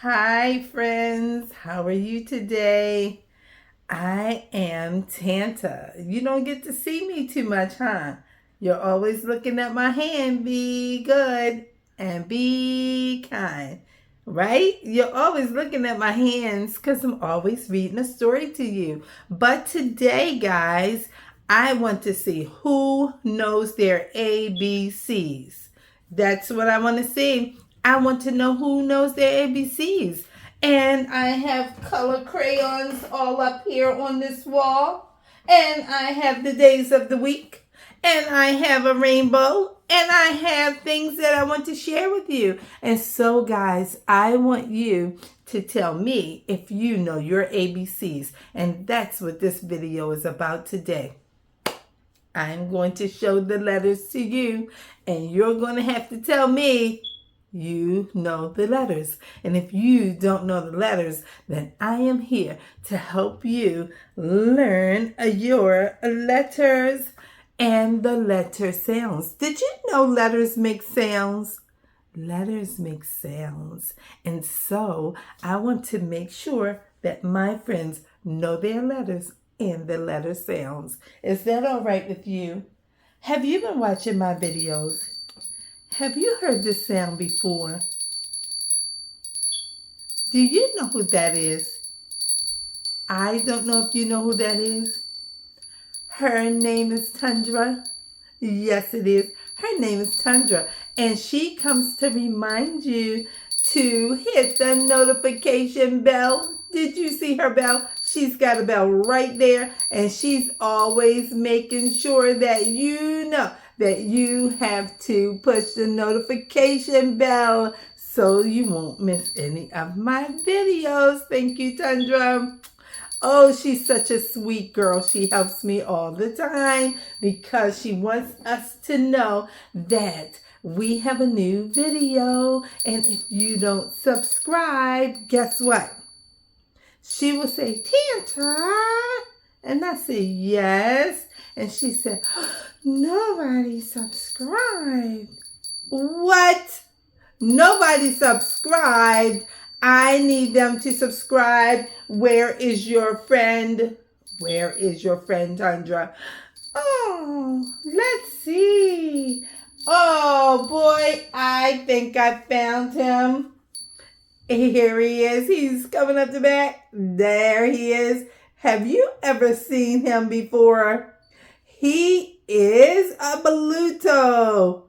Hi, friends. How are you today? I am Tanta. You don't get to see me too much, huh? You're always looking at my hand. Be good and be kind, right? You're always looking at my hands because I'm always reading a story to you. But today, guys, I want to see who knows their ABCs. That's what I want to see. I want to know who knows their ABCs. And I have color crayons all up here on this wall. And I have the days of the week. And I have a rainbow. And I have things that I want to share with you. And so, guys, I want you to tell me if you know your ABCs. And that's what this video is about today. I'm going to show the letters to you. And you're going to have to tell me you know the letters. And if you don't know the letters, then I am here to help you learn your letters and the letter sounds. Did you know letters make sounds? Letters make sounds. And so I want to make sure that my friends know their letters and the letter sounds. Is that all right with you? Have you been watching my videos? Have you heard this sound before? Do you know who that is? I don't know if you know who that is. Her name is Tundra. Yes, it is. Her name is Tundra. And she comes to remind you to hit the notification bell. Did you see her bell? She's got a bell right there. And she's always making sure that you know that you have to push the notification bell so you won't miss any of my videos. Thank you, Tundra. Oh, she's such a sweet girl. She helps me all the time because she wants us to know that we have a new video. And if you don't subscribe, guess what? She will say, Tanta. And I say, yes. And she said, nobody subscribed. What? Nobody subscribed. I need them to subscribe. Where is your friend? Where is your friend, Tundra? Oh, let's see. Oh, boy, I think I found him. Here he is. He's coming up the back. There he is. Have you ever seen him before? He is a Bluto.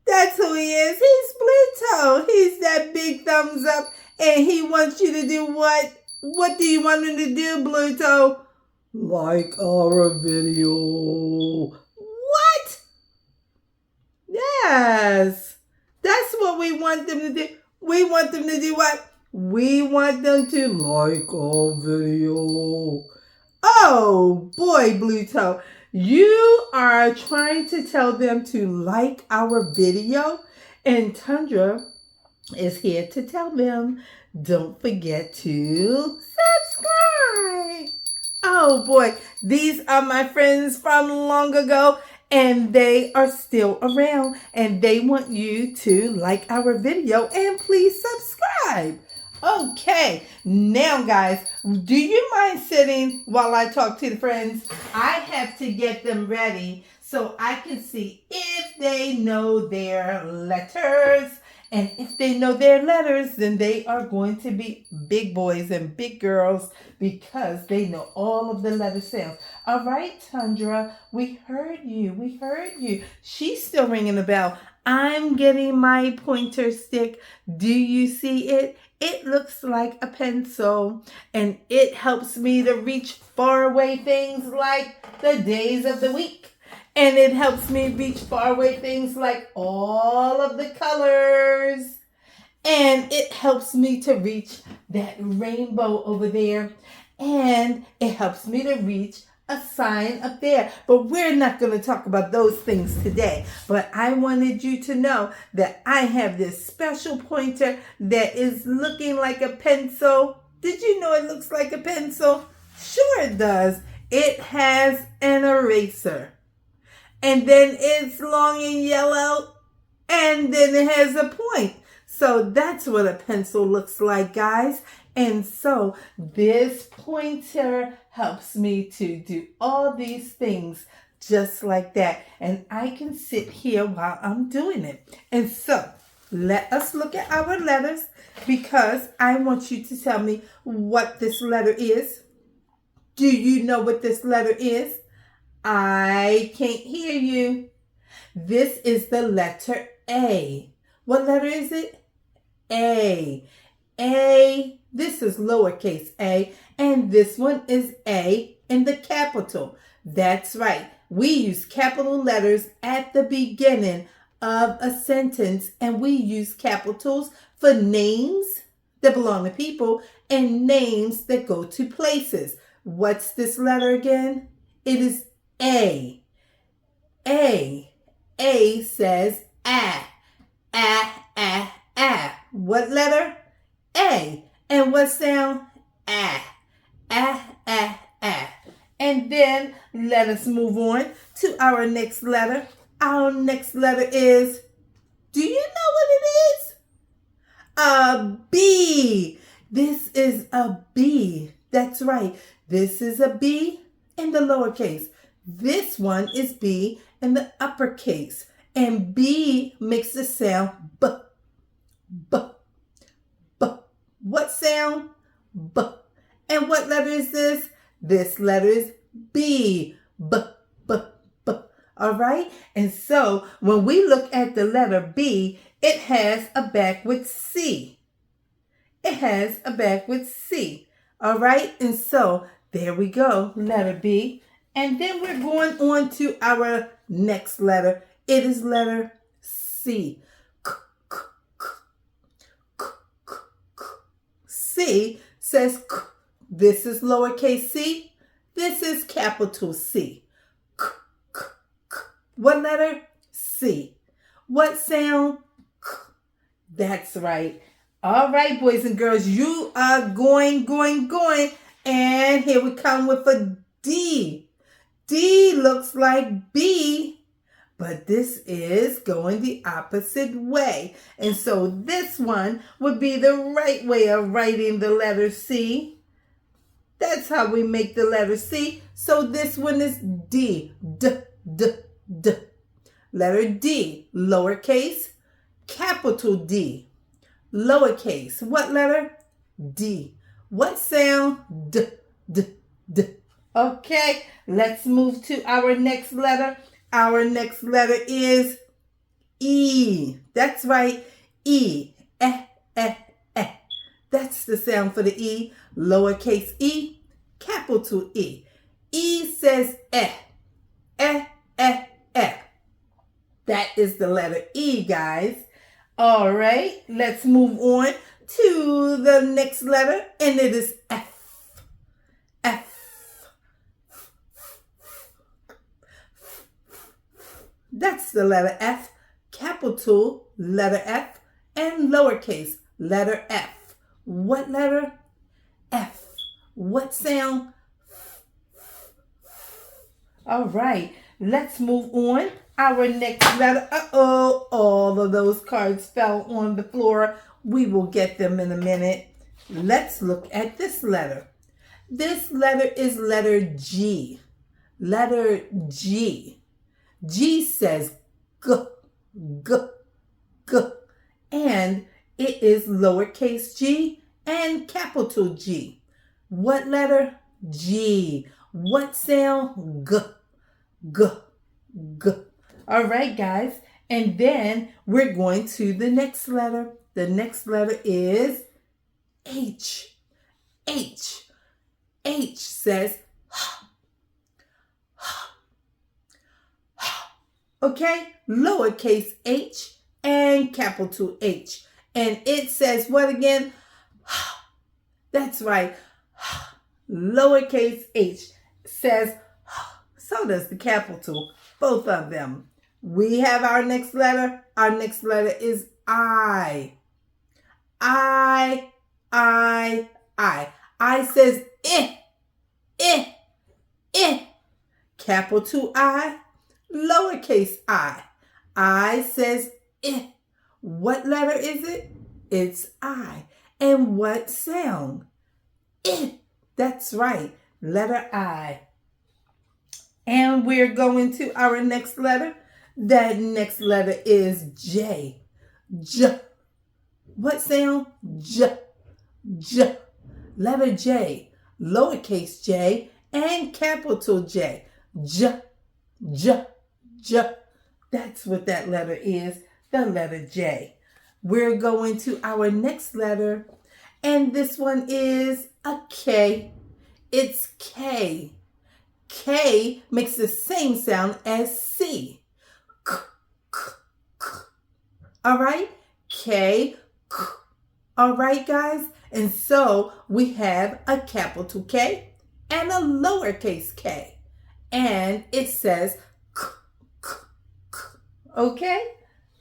That's who he is. He's Bluto. He's that big thumbs up. And he wants you to do what? What do you want him to do, Bluto? Like our video. What? Yes. That's what we want them to do. We want them to do what? We want them to like our video. Oh, boy, Bluto. You are trying to tell them to like our video, and Tundra is here to tell them, don't forget to subscribe. Oh boy, these are my friends from long ago, and they are still around, and they want you to like our video and please subscribe. Okay, now guys, do you mind sitting while I talk to the friends? I have to get them ready so I can see if they know their letters. And if they know their letters, then they are going to be big boys and big girls because they know all of the letter sounds. All right, Tundra, we heard you. We heard you. She's still ringing the bell. I'm getting my pointer stick. Do you see it? It looks like a pencil, and it helps me to reach faraway things like the days of the week. And it helps me reach faraway things like all of the colors. And it helps me to reach that rainbow over there. And it helps me to reach a sign up there. But we're not going to talk about those things today. But I wanted you to know that I have this special pointer that is looking like a pencil. Did you know it looks like a pencil? Sure it does. It has an eraser. And then it's long and yellow. And then it has a point. So that's what a pencil looks like, guys. And so this pointer helps me to do all these things just like that. And I can sit here while I'm doing it. And so let us look at our letters because I want you to tell me what this letter is. Do you know what this letter is? I can't hear you. This is the letter A. What letter is it? A. A. This is lowercase a, and this one is A in the capital. That's right. We use capital letters at the beginning of a sentence, and we use capitals for names that belong to people and names that go to places. What's this letter again? It is A. A. A says ah. Ah, ah, ah. What letter? A. And what sound? Ah. Ah, ah, ah. And then let us move on to our next letter. Our next letter is, do you know what it is? A B. This is a B. That's right. This is a B in the lowercase. This one is B in the uppercase. And B makes the sound B. B. B. What sound? B. And what letter is this? This letter is B. B. B. B. All right? And so when we look at the letter B, it has a backward C. It has a backward C. All right? And so there we go, letter B. And then we're going on to our next letter. It is letter C. C says K. This is lowercase c. This is capital C. K, K, K. What letter? C. What sound? K. That's right. All right, boys and girls, you are going. And here we come with a D. D looks like B, but this is going the opposite way. And so this one would be the right way of writing the letter C. That's how we make the letter C. So this one is D. D, D, D. Letter D, lowercase, capital D. Lowercase. What letter? D. What sound? D, D, D. Okay, let's move to our next letter. Our next letter is E. That's right, E. Eh, eh, eh. That's the sound for the E. Lowercase e, capital E. E says eh. Eh, eh, eh. That is the letter E, guys. All right, let's move on to the next letter, and it is F. F. That's the letter F, capital letter F, and lowercase letter F. What letter? F. What sound? All right, let's move on. Our next letter, all of those cards fell on the floor. We will get them in a minute. Let's look at this letter. This letter is letter G. Letter G. G says G, G, G. And it is lowercase g and capital G. What letter? G. What sound? G, G, G. All right, guys. And then we're going to the next letter. The next letter is H. H. H says okay, lowercase h and capital H. And it says what again? That's right. Lowercase h says, so does the capital, both of them. We have our next letter. Our next letter is I. I. I says eh. Capital I, lowercase I. I says eh. What letter is it? It's I. And what sound? It. That's right. Letter I. And we're going to our next letter. That next letter is J. J. What sound? J. J. Letter J. Lowercase j and capital J. J. J. J. That's what that letter is. The letter J. We're going to our next letter. And this one is a K. It's K. K makes the same sound as C. K, k, k. All right? K, k. All right, guys? And so we have a capital K and a lowercase k. And it says k, k, k. Okay?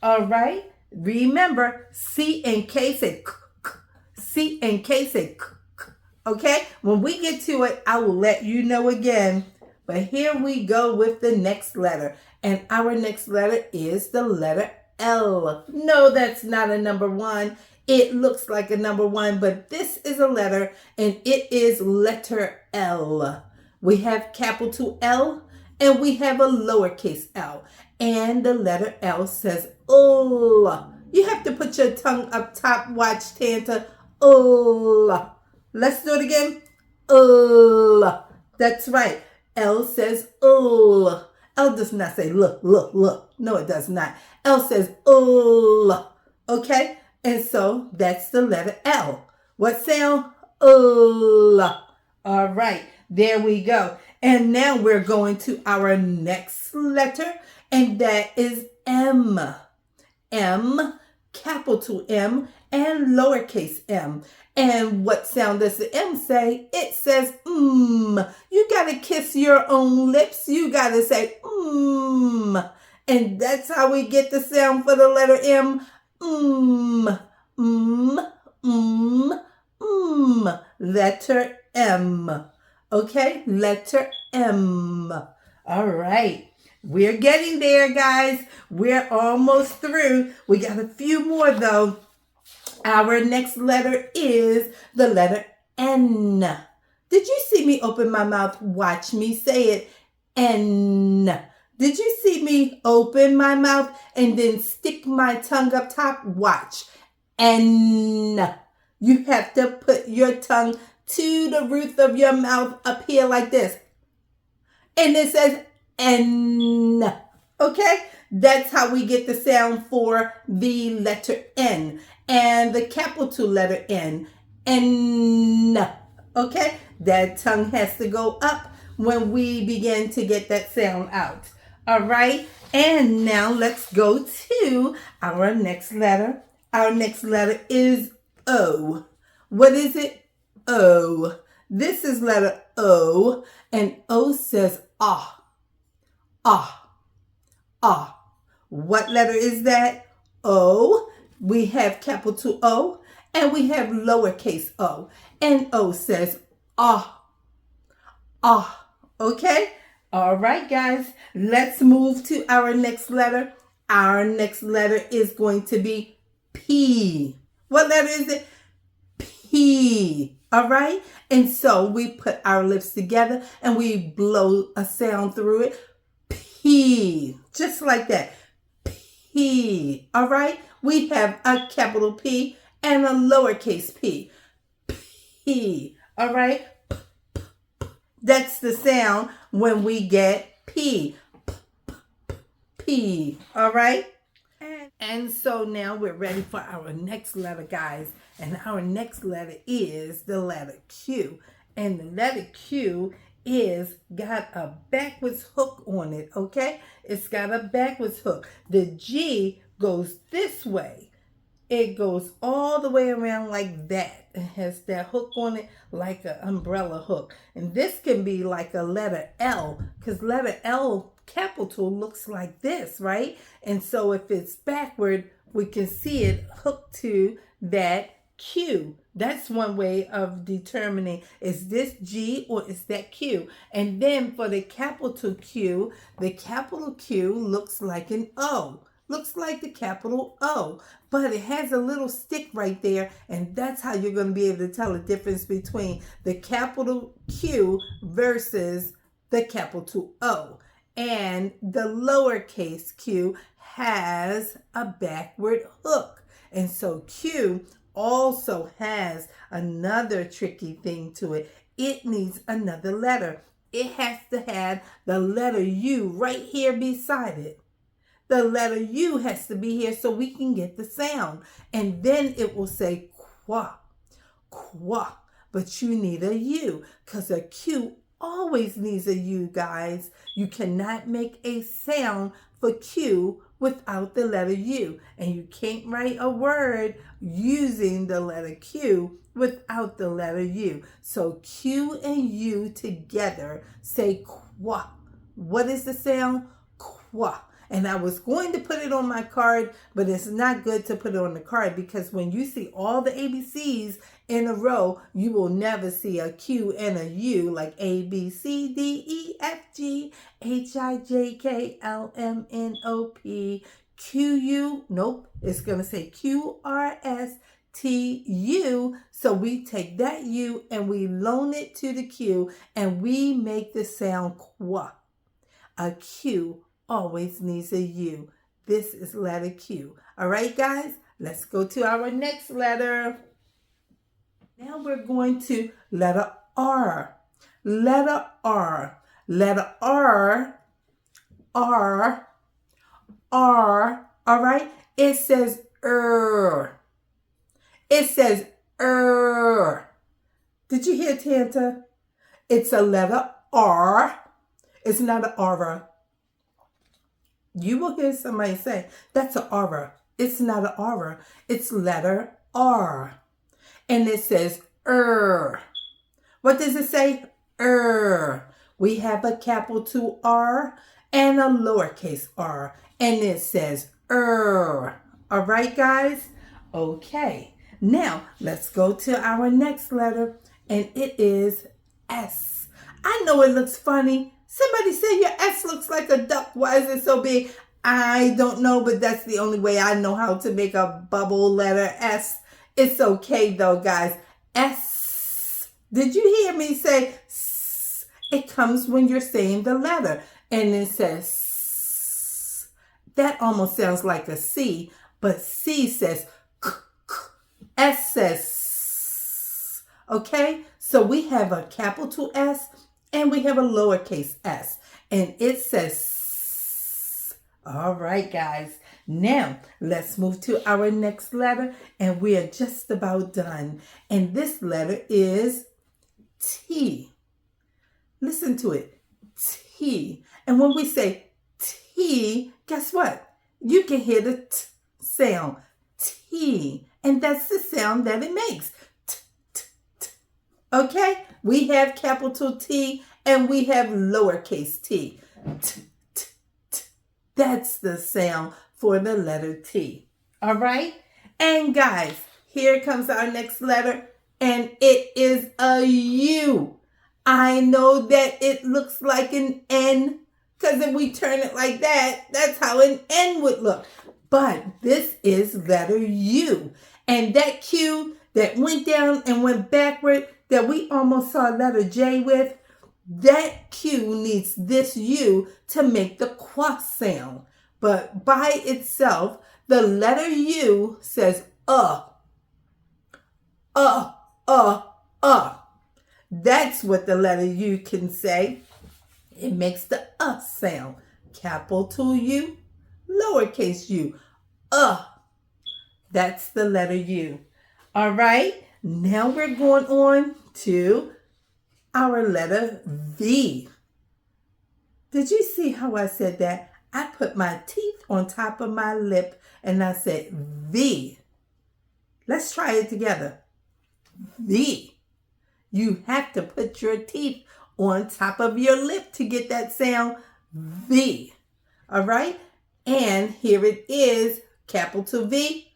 All right? Remember, C and K say k, k. C and K say k, k. Okay? When we get to it, I will let you know again. But here we go with the next letter. And our next letter is the letter L. No, that's not a number one. It looks like a number one, but this is a letter, and it is letter L. We have capital L, and we have a lowercase l. And the letter L says L. You have to put your tongue up top. Watch, Tanta. L. Let's do it again. L. That's right. L says L. L does not say look. No, it does not. L says L. Okay? And so that's the letter L. What sound? L. All right. There we go. And now we're going to our next letter, and that is M. M, capital M, and lowercase m. And what sound does the M say? It says You got to kiss your own lips. You got to say And that's how we get the sound for the letter M. Letter M. Okay, letter M. All right. We're getting there, guys. We're almost through. We got a few more, though. Our next letter is the letter N. Did you see me open my mouth? Watch me say it. N. Did you see me open my mouth and then stick my tongue up top? Watch. N. You have to put your tongue to the roof of your mouth up here like this. And it says N. Okay? That's how we get the sound for the letter N. And the capital letter N. N. Okay? That tongue has to go up when we begin to get that sound out. All right? And now let's go to our next letter. Our next letter is O. What is it? O. This is letter O. And O says ah. Ah. Ah. What letter is that? O. We have capital O. And we have lowercase o. And O says ah. Ah. Okay? All right, guys. Let's move to our next letter. Our next letter is going to be P. What letter is it? P. All right? And so we put our lips together and we blow a sound through it. P. Just like that. P. All right? We have a capital P and a lowercase p. P. All right? That's the sound when we get P. P. All right? And so now we're ready for our next letter, guys. And our next letter is the letter Q. And the letter Q is got a backwards hook on it, okay? It's got a backwards hook. The G goes this way. It goes all the way around like that. It has that hook on it like an umbrella hook. And this can be like a letter L, because letter L capital looks like this, right? And so if it's backward, we can see it hooked to that Q. That's one way of determining, is this G or is that Q? And then for the capital Q looks like an O. looks like the capital O, but it has a little stick right there, and that's how you're going to be able to tell the difference between the capital Q versus the capital O. And the lowercase q has a backward hook. And so Q also has another tricky thing to it. It needs another letter. It has to have the letter U right here beside it. The letter U has to be here so we can get the sound. And then it will say qua, qua. But you need a U because a Q always needs a U, guys. You cannot make a sound for Q without the letter U. And you can't write a word using the letter Q without the letter U. So Q and U together say qua. What is the sound? Qua. And I was going to put it on my card, but it's not good to put it on the card because when you see all the ABCs in a row, you will never see a Q and a U like A, B, C, D, E, F, G, H, I, J, K, L, M, N, O, P, Q, U. Nope, it's going to say Q, R, S, T, U. So we take that U and we loan it to the Q and we make the sound qua. A Q always needs a U. This is letter Q. All right, guys, let's go to our next letter. Now we're going to letter R. Letter R. Letter R. R. R. All right. It says It says Did you hear, Tanta? It's a letter R. It's not an R. You will hear somebody say, that's an R. It's not an R. It's letter R. And it says What does it say? We have a capital R and a lowercase r. And it says All right, guys? Okay. Now, let's go to our next letter. And it is S. I know it looks funny. Somebody said your S looks like a duck. Why is it so big? I don't know, but that's the only way I know how to make a bubble letter S. It's okay though, guys. S. Did you hear me say S? It comes when you're saying the letter. And it says S. That almost sounds like a C, but C says K, K. S says S. Okay? So we have a capital S and we have a lowercase s. And it says S. All right, guys. Now, let's move to our next letter. And we are just about done. And this letter is T. Listen to it. T. And when we say T, guess what? You can hear the T sound. T. And that's the sound that it makes. T, T, T. Okay? We have capital T and we have lowercase t. T, T, T. That's the sound for the letter T. All right? And guys, here comes our next letter and it is a U. I know that it looks like an N because if we turn it like that, that's how an N would look. But this is letter U. And that Q that went down and went backward that we almost saw letter J with, that Q needs this U to make the qua sound. But by itself, the letter U says That's what the letter U can say. It makes the sound. Capital U, lowercase u. That's the letter U. All right. Now we're going on to our letter V. Did you see how I said that? I put my teeth on top of my lip and I said V. Let's try it together. V. You have to put your teeth on top of your lip to get that sound V. All right? And here it is, capital V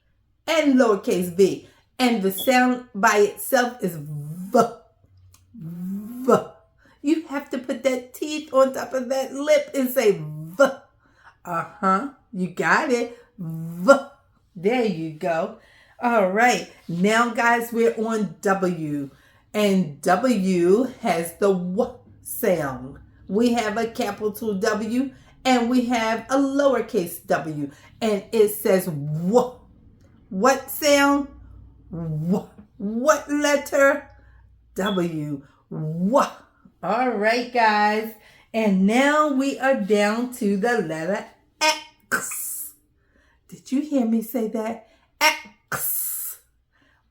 and lowercase v. And the sound by itself is V. V. You have to put that teeth on top of that lip and say V. You got it. V. There you go. All right. Now, guys, we're on W. And W has the W sound. We have a capital W and we have a lowercase w. And it says W. What sound? W. What letter? W. W. All right, guys. And now we are down to the letter X. Did you hear me say that? X.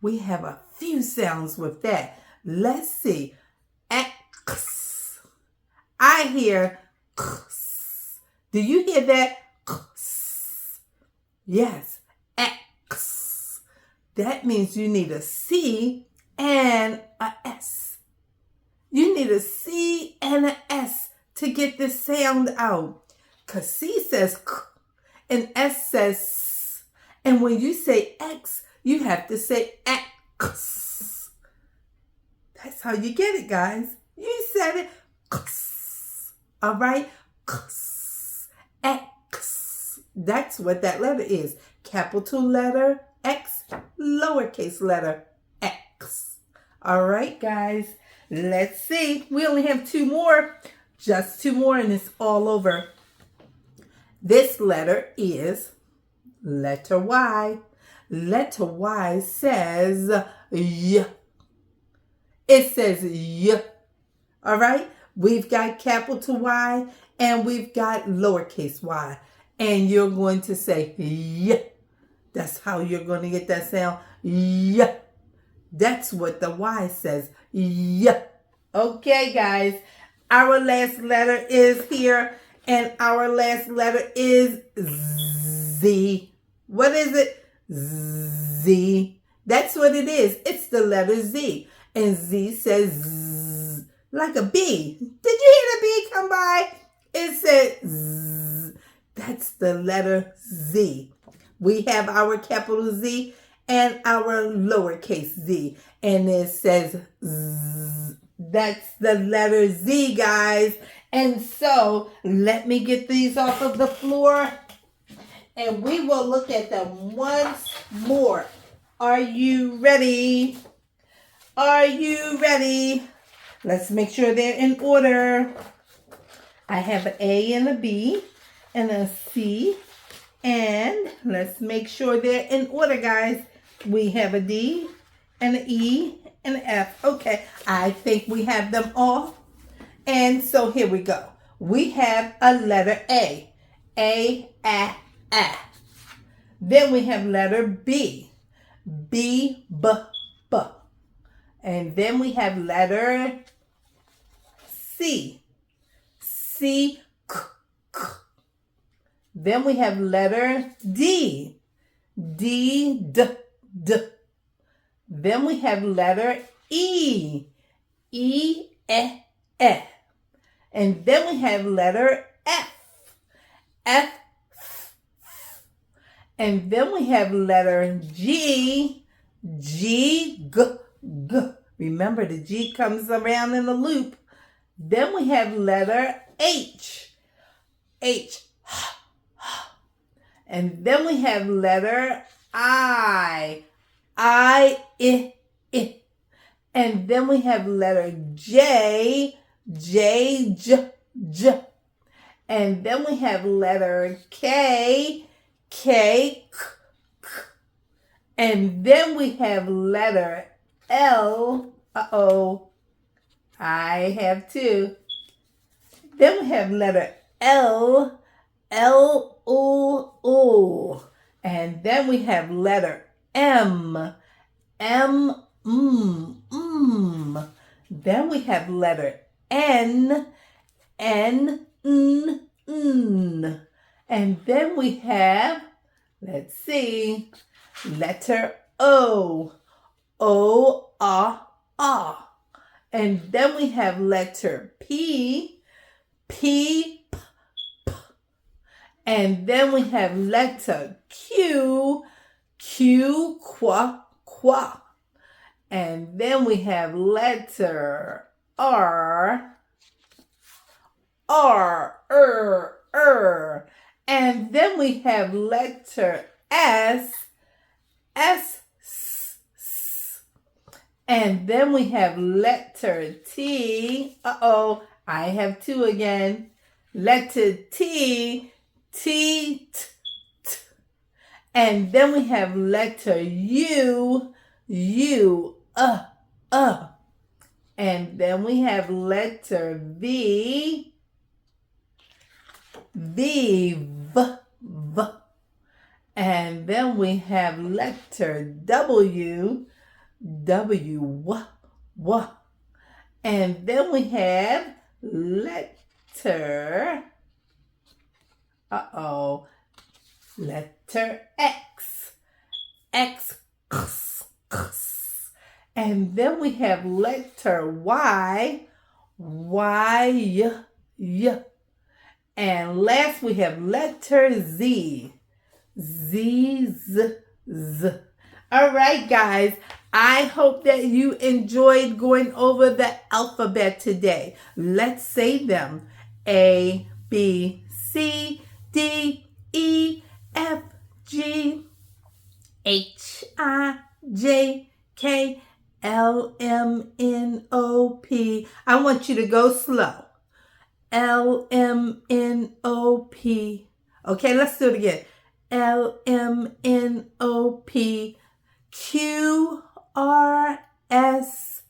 We have a few sounds with that. Let's see. X. I hear X. Do you hear that? X. Yes, X. That means you need a C and a S. You need a C and a S to get this sound out. Because C says K and S says S. And when you say X, you have to say X. That's how you get it, guys. You said it. X. All right? X. X. That's what that letter is. Capital letter X, lowercase letter X. All right, guys. Let's see. We only have two more. Just two more and it's all over. This letter is letter Y. Letter Y says Y. It says Y. All right? We've got capital Y and we've got lowercase y. And you're going to say Y. That's how you're going to get that sound. Y. That's what the Y says. Y. Okay, guys. Our last letter is here. And our last letter is Z. What is it? Z. That's what it is. It's the letter Z. And Z says Z, like a bee. Did you hear the bee come by? It said Z. That's the letter Z. We have our capital Z and our lowercase z. And it says Z. That's the letter Z, guys. And so let me get these off of the floor and we will look at them once more. Are you ready? Are you ready? Let's make sure they're in order. I have an A and a B and a C. And let's make sure they're in order, guys. We have a D and an E and an F. Okay, I think we have them all. And so here we go. We have a letter A. A, A, A. Then we have letter B. B, B, B. And then we have letter C. C, K, K. Then we have letter D. D, D, D. Then we have letter E. E, E, E. And then we have letter F. F, F, F. And then we have letter G. G, G, G. Remember, the G comes around in a loop. Then we have letter H. H. And then we have letter I. I, I. And then we have letter J. J, J, J. And then we have letter K. K, K, K. And then we have letter L. Uh-oh. I have two. Then we have letter L. L, O, O. And then we have letter M. M, Then we have letter N. N, N. And then we have, let's see, letter O. O, A. And then we have letter P. P, P, P. And then we have letter Q. Q, Qua, Qua. And then we have letter R. R, And then we have letter S, S, S, S. And then we have letter T. Uh-oh, I have two again. Letter T, T, T, T. And then we have letter U, U, And then we have letter V, V, V, V. And then we have letter W, W, W, W. And then we have letter, letter X, X, X, X. And then we have letter Y, Y, Y, Y. And last we have letter Z, Z, Z, Z. All right, guys. I hope that you enjoyed going over the alphabet today. Let's say them. A, B, C, D, E, F, G, H, I, J, K, L, M, N, O, P. I want you to go slow. L, M, N, O, P. Okay, let's do it again. L, M, N, O, P. Q, R, S,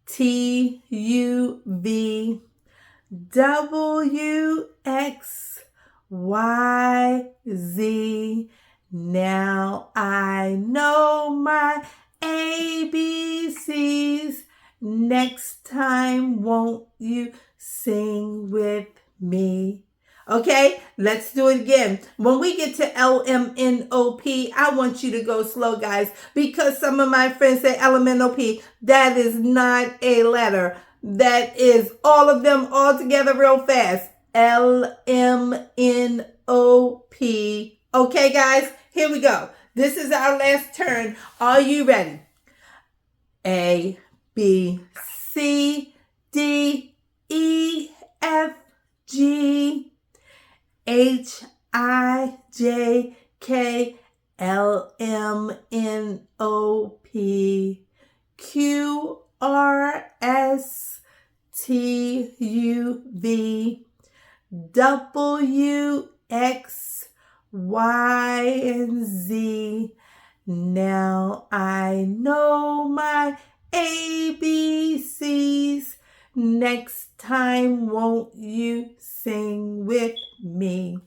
T, U, V, W, X, Y, Z. Now I know my ABCs. Next time, won't you sing with me? Okay, let's do it again. When we get to LMNOP, I want you to go slow, guys, because some of my friends say LMNOP. That is not a letter. That is all of them all together real fast. LMNOP. Okay, guys, here we go. This is our last turn. Are you ready? A, B, C, D, E, F, G, H, I, J, K, L, M, N, O, P, Q, R, S, T, U, V, W, X, Y, and Z. Now I know my ABCs. Next time, won't you sing with me?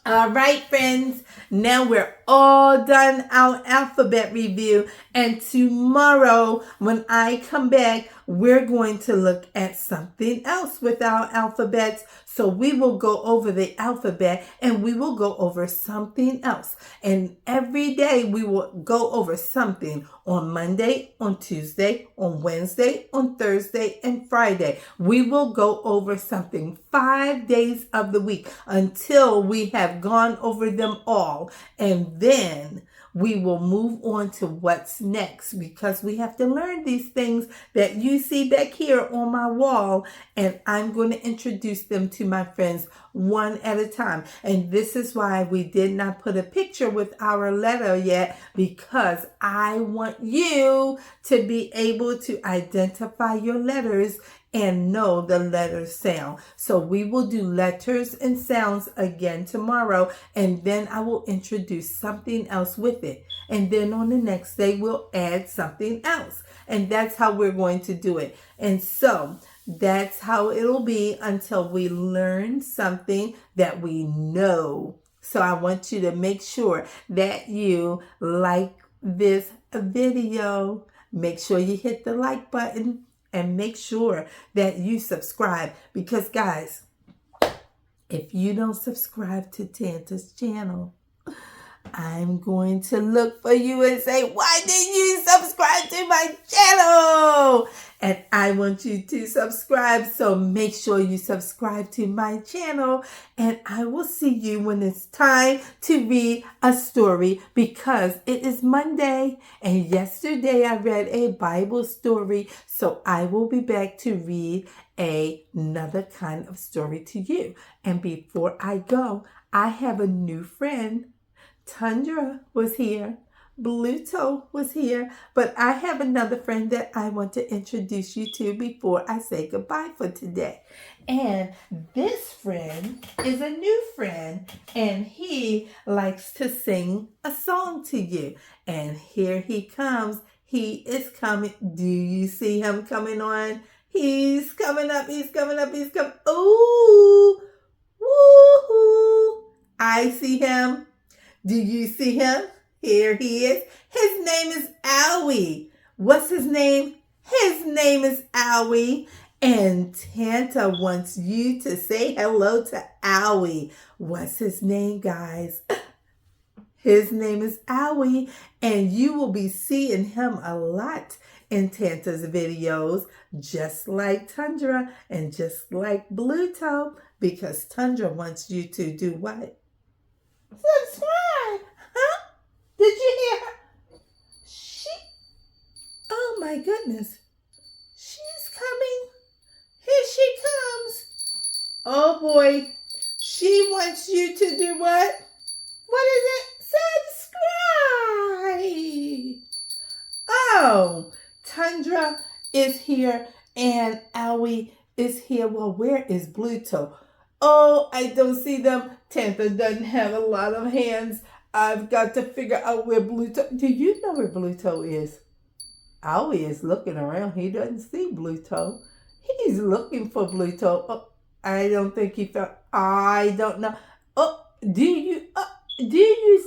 All right, friends. Now we're all done our alphabet review. And tomorrow, when I come back, we're going to look at something else with our alphabets. So we will go over the alphabet and we will go over something else. And every day we will go over something on Monday, on Tuesday, on Wednesday, on Thursday, and Friday. We will go over something 5 days of the week until we have gone over them all. And then we will move on to what's next, because we have to learn these things that you see back here on my wall, and I'm going to introduce them to my friends one at a time. And this is why we did not put a picture with our letter yet, because I want you to be able to identify your letters and know the letter sound. So we will do letters and sounds again tomorrow, and then I will introduce something else with it. And then on the next day, we'll add something else. And that's how we're going to do it. And so that's how it'll be until we learn something that we know. So I want you to make sure that you like this video. Make sure you hit the like button. And make sure that you subscribe, because guys, if you don't subscribe to TANTA'S channel, I'm going to look for you and say, why didn't you subscribe to my channel? and I want you to subscribe. So make sure you subscribe to my channel, and I will see you when it's time to read a story, because it is Monday, and yesterday I read a Bible story. So I will be back to read another kind of story to you. And before I go, I have a new friend. Tundra was here. Bluto was here. But I have another friend that I want to introduce you to before I say goodbye for today. And this friend is a new friend, and he likes to sing a song to you. And here he comes. He is coming. Do you see him coming on? He's coming up. He's coming up. He's coming. Ooh. Woohoo. I see him. Do you see him? Here he is. His name is Owle. What's his name? His name is Owle. And Tanta wants you to say hello to Owle. What's his name, guys? His name is Owle, and you will be seeing him a lot in Tanta's videos, just like Tundra and just like Bluto, because Tundra wants you to do what? Subscribe. Huh? Did you hear her? Oh my goodness. She's coming. Here she comes. Oh boy. She wants you to do what? What is it? Subscribe. Oh, Tundra is here and Owle is here. Well, where is Bluto? Oh, I don't see them. Tanta doesn't have a lot of hands. I've got to figure out where Bluto. Do you know where Bluto is? Owle is looking around. He doesn't see Bluto. He's looking for Bluto. Oh, I don't think he found. I don't know. Oh, do you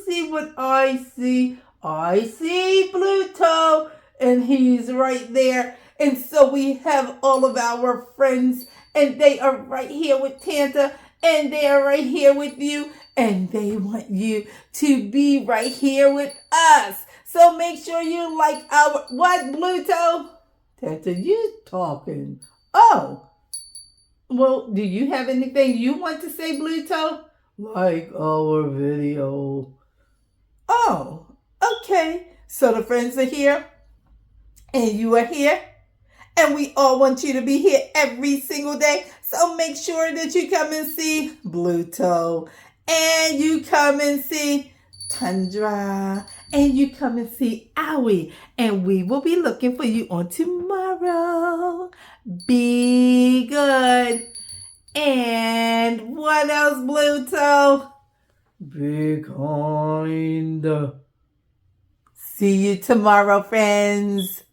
see what I see? I see Bluto, and he's right there. And so we have all of our friends, and they are right here with Tanta, and they are right here with you, and they want you to be right here with us. So make sure you like our, what, Bluto? Tanta, you talking. Oh, well, do you have anything you want to say, Bluto? Like our video. Oh, okay. So the friends are here, and you are here. And we all want you to be here every single day. So make sure that you come and see Bluto. And you come and see Tundra. And you come and see Owle. And we will be looking for you on tomorrow. Be good. And what else, Bluto? Be kind. See you tomorrow, friends.